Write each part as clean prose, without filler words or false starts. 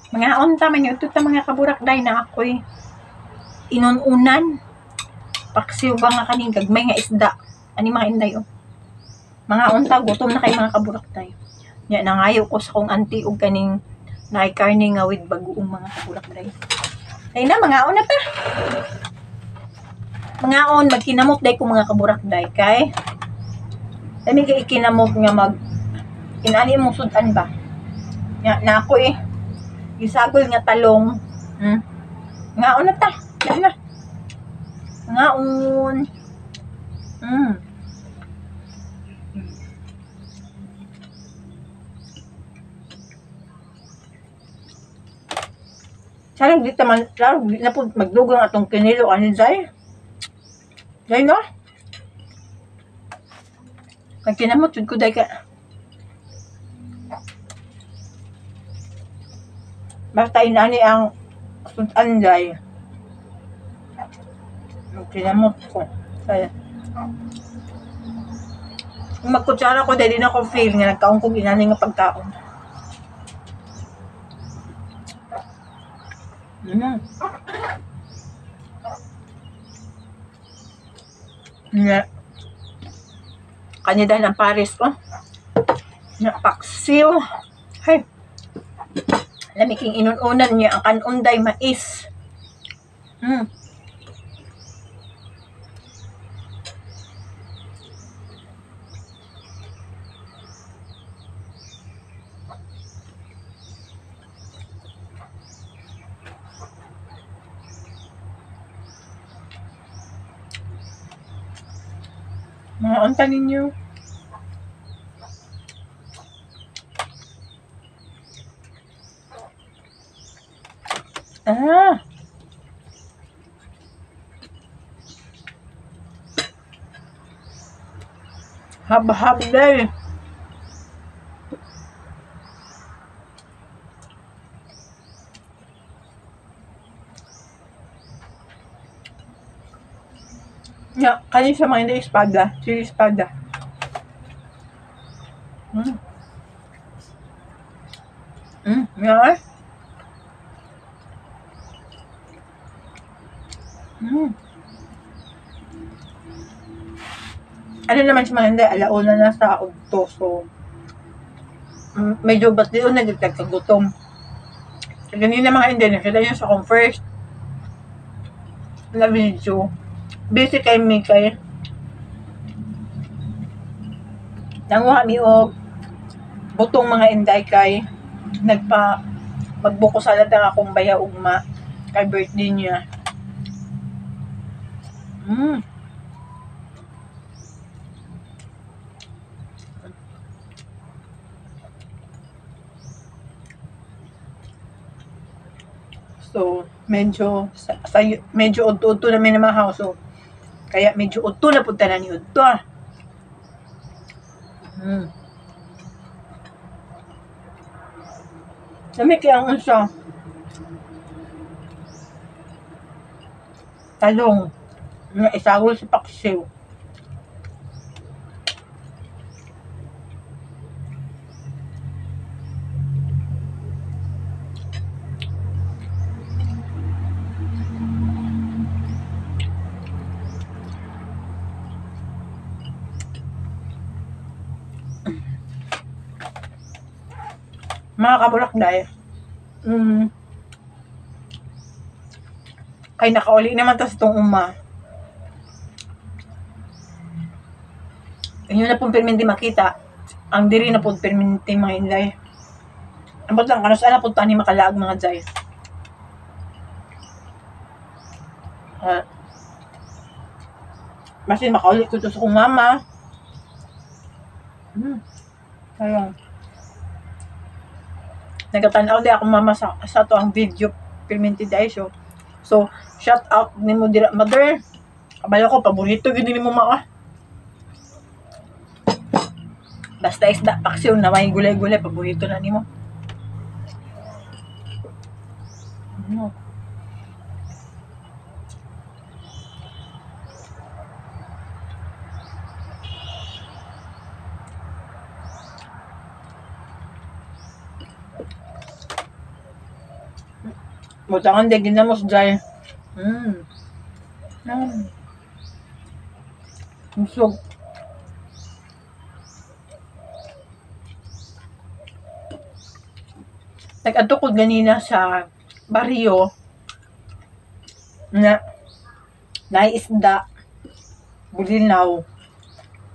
Mga unta man yun, ito mga kaburakday na ako'y inununan. Paksiw ba nga kaning gagmay nga isda. Ani mga inday oh. Mga unta, gutom na kay mga kaburakday. Nya nangayo ko sa kong auntie og kaning naay karne nga with bagoong mga kaburakday. Ay na, mga on na ta. Mga on, magkinamot day ko mga kaburakday kay dami kay ikinamot nga mag inani mong sudan ba. Nya na ako gisagol nga talong. Nga on na ta. Yan na. Nga on. Sarang dito man, sarang dito na po magdugang atong kinilo anin Zay. Zay no? Kaya kinamot yun ko day ka. Basta inani ang sudan Zay. Kinamot ko. Kaya. Kung magkutsara ko, dahil din ako feel nga nagkaon kong inani nga pagkaon. Nga. Kanya dahil ang Paris ko. Nga paksiw. Hay. Lamiking inununan niya ang kanunday mais. Mga unta ninyo. Hab-hab day. Ya, kani sa mga hindi espada, chili espada. Ya. Ano naman sa mga hindi, alauna na sa ugto, so medyo ba't diyon nagtagtag kagutom. Ganina mga hindi, nakita nyo sa akong first na video. Busy kay me kay nanguha mi og butong mga inday kay magbuko sa latang akong baya ugma kay birthday niya. So, medyo medyo udto na may namahaw. So, kaya medyo udto na punta na ni udto. Dami kaya ang unsa. Talong. Nga isagol sa paksiw. Mga kaburakday, kay nakauli naman tas itong uma. Yun na pong perminti makita. Ang diri na pong perminti mga inday. Ambot lang, kanos na po tani makalaag mga jay. Masin makauli ko to sa kong mama. Ayun. Nagatanaw di ako mama sa to ang video perminti day so. So, shout out ni mo dira mother. Kabalo ko paborito gyud ni mo maka. Basta isda paksiw na may gulay-gulay paborito na nimo. Butangan din ginamos dahil. Busog. Nag-adto ko ganina sa baryo na naisda bulinaw.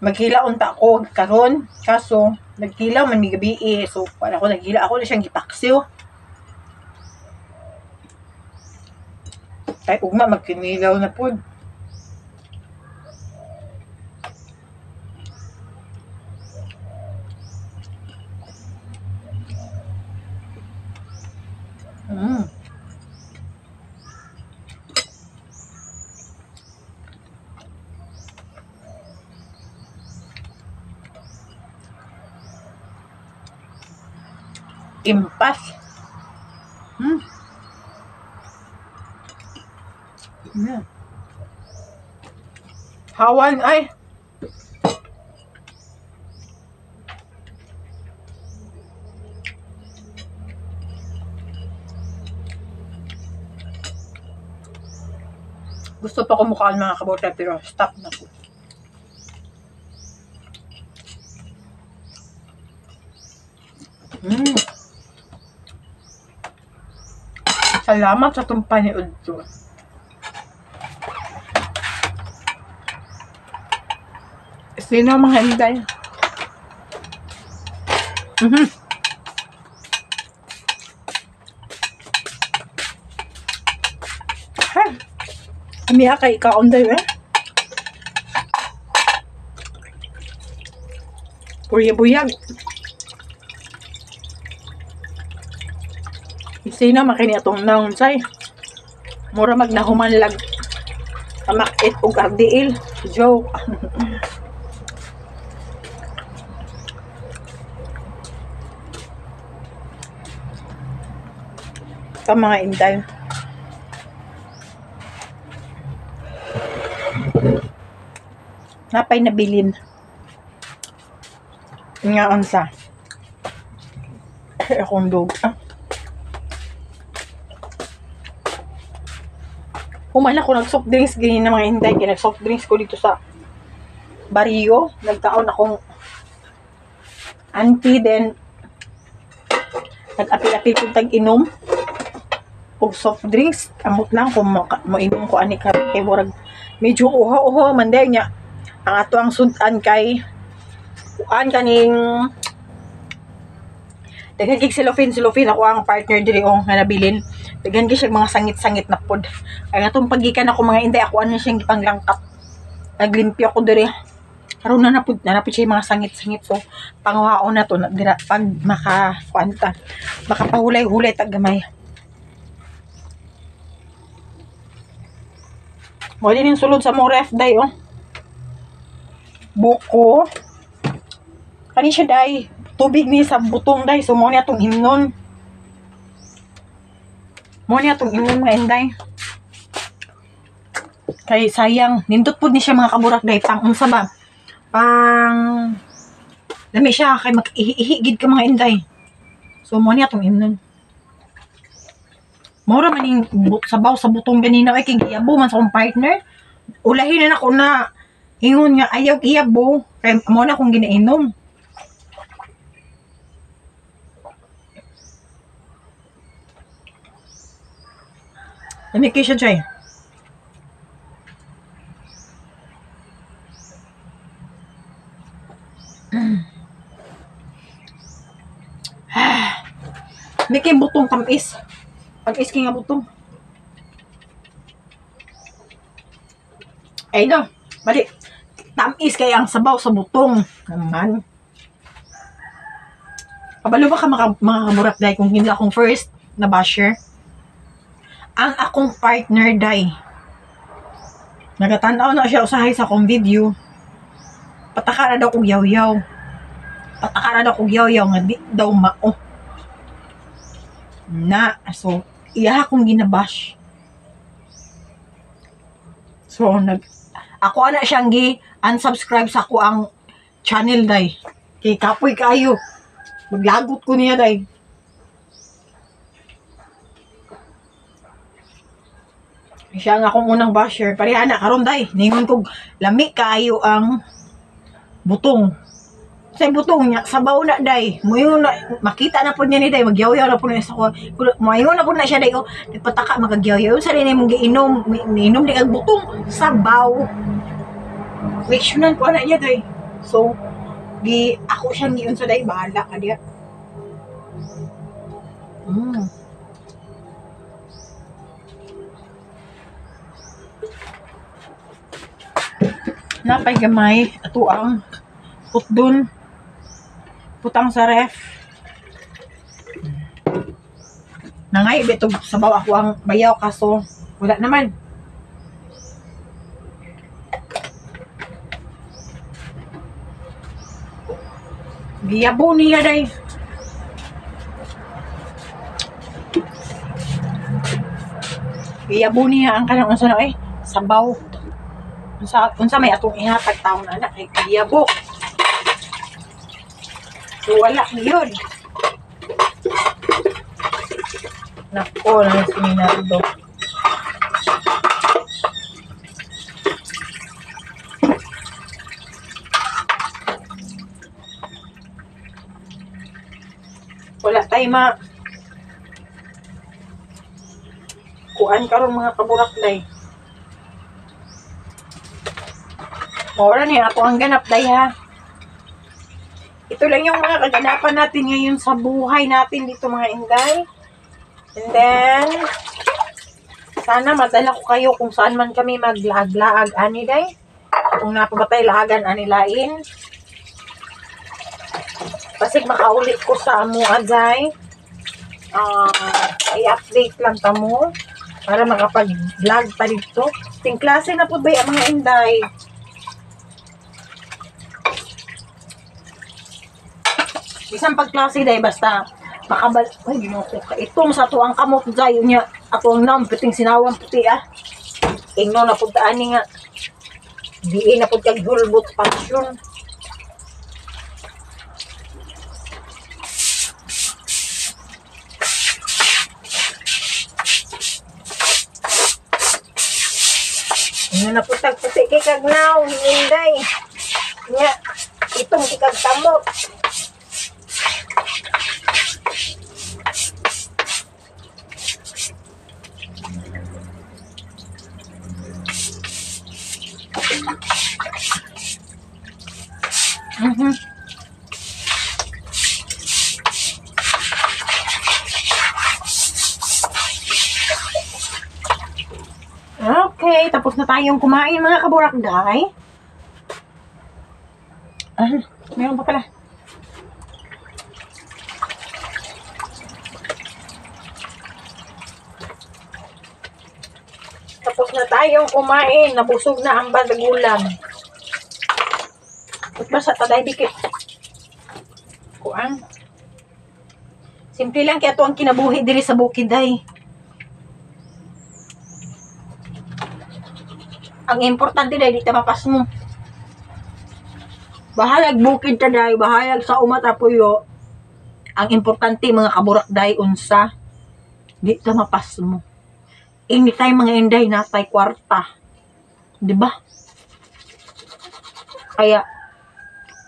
Maghilaon ta ako karon kaso naghilaw man mi gabi so para ako naghila ako na siyang gipaksiw. Kay ugma magkinilaw na pud. Impas. Hawan ay. Gusto pa kumukhaan mga kabote pero stop na po. Salamat sa tumpaniod to. Sino mga hinday? Umiya kay ikaon dayo eh. Buyag. Sino makini atong naon say? Mura magnahumanlag. Tamakit og ardiil. Joke. Ka mga inday. Napay nabilin. Nga unsa. Akong dog. Human ako nag-soft drinks ganyan na mga hinday. Kaya nag-soft drinks ko dito sa baryo. Nagtaon akong auntie then nag-apil-apil kong tag-inom og soft drinks. Amot lang kung mo-inom ko ani ka kay murag medyo uho-uho man day niya. Ang ato ang sudan kay kuan kaning daghan kig silofin ako ang partner diri nga nabilin. Daghan kay siya mga sangit-sangit na pod. Ay atong paggikan ako mga inday ako ano siyang gipanglangkap. Naglimpyo ako diri. Karon na napud siya mga sangit-sangit so pangwaon na to na dira pag makakuanta. Makapahulay-hulay tag gamay. Mo din yung sulod sa mong ref day buko. Kani siya day tubig ni sa butong day so mo ni atong imnon. Mo ni atong imnon mga inday. Kay sayang nindot pud ni siya mga kaburak day pang unsa ba? Pang lami siya kay mag-ihigid ka mga inday. So mo ni atong imnon. Mura man ning sabaw sa butong ganina ay kay giyabo man sa akong partner. Ulahin na ako na ingon nga ayaw giyabo kay mo na akong ginainom. Lami kay siya jay. May kay butong tamis. Pag-is nga butong. Ay no, bali. Tamis kay ang sabaw sa butong. Naman. Kabalo ba ka mga kamurak day kung hindi akong first na basher? Ang akong partner day. Nagatanaw na siya usahay sa akong video. Pataka na daw kong yaw-yaw. Pataka na daw kong yaw-yaw nga di daw mao. Na, so, iya akong ginabash. So, ako ana siyang unsubscribe sa ako ang channel day. Kay kapoy kayo. Maglagot ko niya day. Siya nga akong unang basher. Pareha na karon day. Ningon kog lami kayo ang butong. Sa butong niya, sabaw na day. Muyo na, makita na po niya ni day. Magyaw-yaw na po niya sa ko. Muyo na po na siya day. O, nagpataka magagyaw-yaw. Sa rin mong giinom. Inom di kag butong. Sabaw. Reaksyonan po na niya day. So, ako siya ngayon sa day. Bahala ka diya. Napay gamay. Ato ang putdon. Putang sa ref. Nangay, beto sabaw ako ang bayaw kaso wala naman. Giyabo niya day. Giyabo niya ang kanang unsa na sabaw. Unsa may atong ihatag taon anak kay giyabo. So, wala yun. Nako, na si Minardo. Wala tayo kuan karon mga kaburaklay. Ora ni ako ang ganap day ha. Ito lang yung mga kaganapan natin ngayon sa buhay natin dito mga inday. And then, sana madala ko kayo kung saan man kami maglaag-laag ani day. Kung napabatay laagan ani lain. Pasig makaulit ko sa amuan day. I-update lang tamo para makapag-vlog pa dito. Ting klase na po ba ang mga inday. Isang pagklase day basta makabal ay ginoko ka itong sa tuang kamot dayon niya ato ang nam piting sinawang puti ingno na pud ani nga diin na pud kag hulbot passion. Ingno na pud kag puti kay kag naw hinday nya itong kag kamot. Okay, tapos na tayong kumain mga kaburakday. Meron pa pala. Tapos na tayong kumain, nabusog na ang badagulan. Ba't ba sa taday dikit? Kuan. Simple lang kaya ito ang kinabuhi diri sa bukid ay. Ang importante dahil di mapas mo. Bahalag bukid taday, bahalag sa umata puyo. Ang importante mga kaburakday unsa di mapas mo. Anytime mga inday natay kwarta. Di ba? Kaya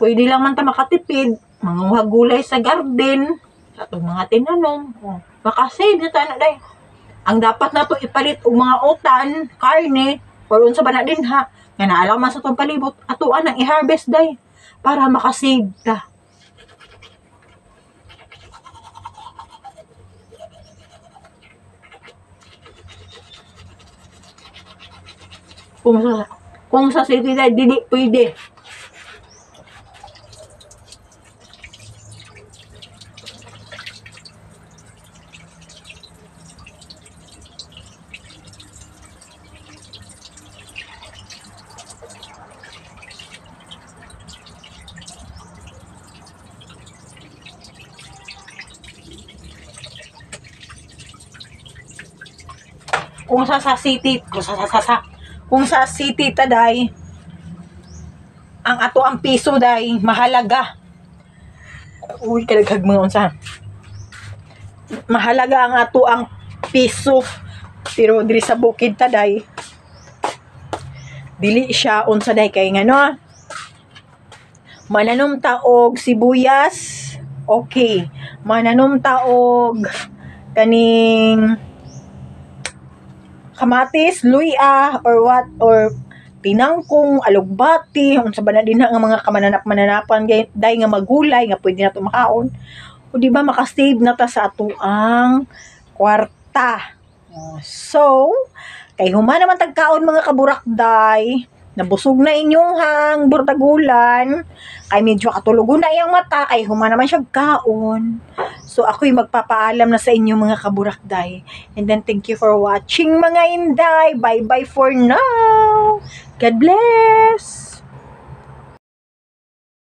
pwede lang man ta makatipid, mga gulay sa garden, sa itong mga tinanom. Makasave na tayo na day. Ang dapat na to ipalit og mga utan, karne, or unsa ba na din ha. Nga naalaw man sa itong palibot, atuan ang i-harvest day para makasave ta. Kung sa city day, dili pwede. Kung sa city taday ang ato ang piso day mahalaga. Uy, kadaghag mga unsa. Mahalaga ang ato ang piso Pero diri sa bukid ta day, dili siya unsa day kay ngano. Mananom ta og sibuyas, okay. Mananom ta og kaning kamatis, luya, or what, or tinangkong, alugbati, unsa ba na din nga mga kamananap-mananapan day nga magulay nga pwede na to makaon. O di ba makasave na ta sa atuang kwarta. So, kay human naman tagkaon mga kaburakday, nabusog na inyong hang burtagulan, kay medyo katulugon na iyang mata, kay human naman siya kaon. So, ako'y magpapaalam na sa inyo mga kaburakday. And then, thank you for watching mga inday. Bye-bye for now. God bless!